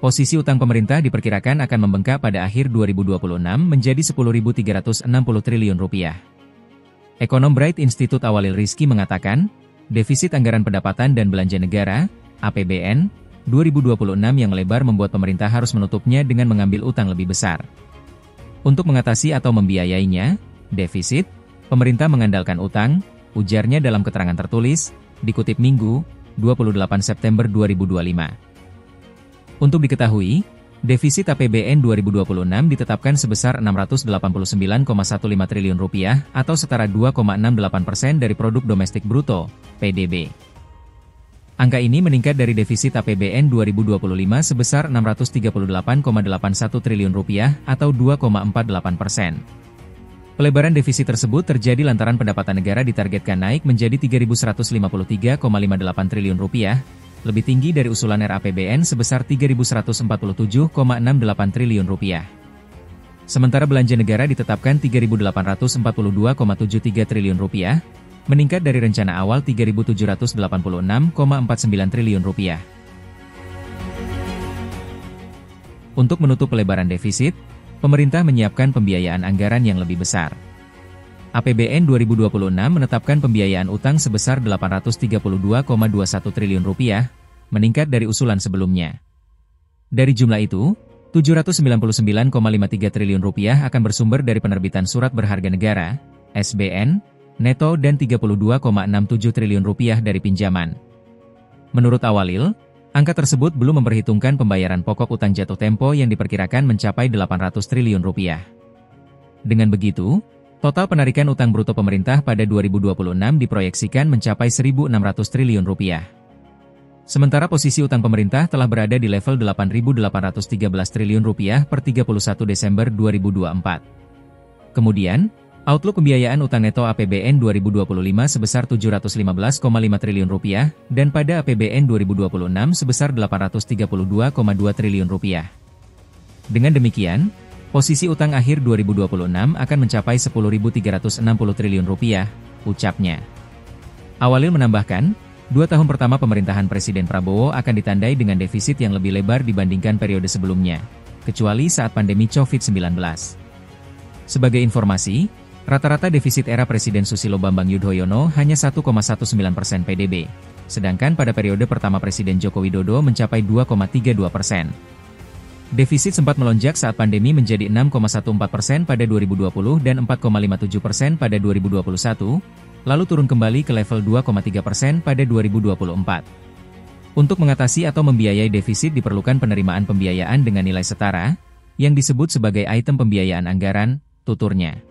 Posisi utang pemerintah diperkirakan akan membengkak pada akhir 2026 menjadi 10.360 triliun rupiah. Ekonom Bright Institute Awalil Rizky mengatakan, defisit anggaran pendapatan dan belanja negara, APBN, 2026 yang melebar membuat pemerintah harus menutupnya dengan mengambil utang lebih besar. Untuk mengatasi atau membiayainya, defisit, pemerintah mengandalkan utang, ujarnya dalam keterangan tertulis, dikutip Minggu, 28 September 2025. Untuk diketahui, defisit APBN 2026 ditetapkan sebesar 689,15 triliun rupiah atau setara 2,68% dari produk domestik bruto, PDB. Angka ini meningkat dari defisit APBN 2025 sebesar 638,81 triliun rupiah atau 2,48%. Pelebaran defisit tersebut terjadi lantaran pendapatan negara ditargetkan naik menjadi 3.153,58 triliun rupiah, lebih tinggi dari usulan RAPBN sebesar 3.147,68 triliun rupiah. Sementara belanja negara ditetapkan 3.842,73 triliun rupiah, meningkat dari rencana awal 3.786,49 triliun rupiah. Untuk menutup pelebaran defisit, pemerintah menyiapkan pembiayaan anggaran yang lebih besar. APBN 2026 menetapkan pembiayaan utang sebesar 832,21 triliun rupiah, meningkat dari usulan sebelumnya. Dari jumlah itu, 799,53 triliun rupiah akan bersumber dari penerbitan surat berharga negara, SBN, neto dan 32,67 triliun rupiah dari pinjaman. Menurut Awalil, angka tersebut belum memperhitungkan pembayaran pokok utang jatuh tempo yang diperkirakan mencapai 800 triliun rupiah. Dengan begitu, total penarikan utang bruto pemerintah pada 2026 diproyeksikan mencapai 1.600 triliun rupiah. Sementara posisi utang pemerintah telah berada di level 8.813 triliun rupiah per 31 Desember 2024. Kemudian, outlook pembiayaan utang neto APBN 2025 sebesar 715,5 triliun rupiah dan pada APBN 2026 sebesar 832,2 triliun rupiah. Dengan demikian, posisi utang akhir 2026 akan mencapai 10.360 triliun rupiah, ucapnya. Awalil menambahkan, 2 tahun pertama pemerintahan Presiden Prabowo akan ditandai dengan defisit yang lebih lebar dibandingkan periode sebelumnya, kecuali saat pandemi COVID-19. Sebagai informasi, rata-rata defisit era Presiden Susilo Bambang Yudhoyono hanya 1,19% PDB, sedangkan pada periode pertama Presiden Joko Widodo mencapai 2,32%. Defisit sempat melonjak saat pandemi menjadi 6,14% pada 2020 dan 4,57% pada 2021, lalu turun kembali ke level 2,3% pada 2024. Untuk mengatasi atau membiayai defisit diperlukan penerimaan pembiayaan dengan nilai setara, yang disebut sebagai item pembiayaan anggaran, tuturnya.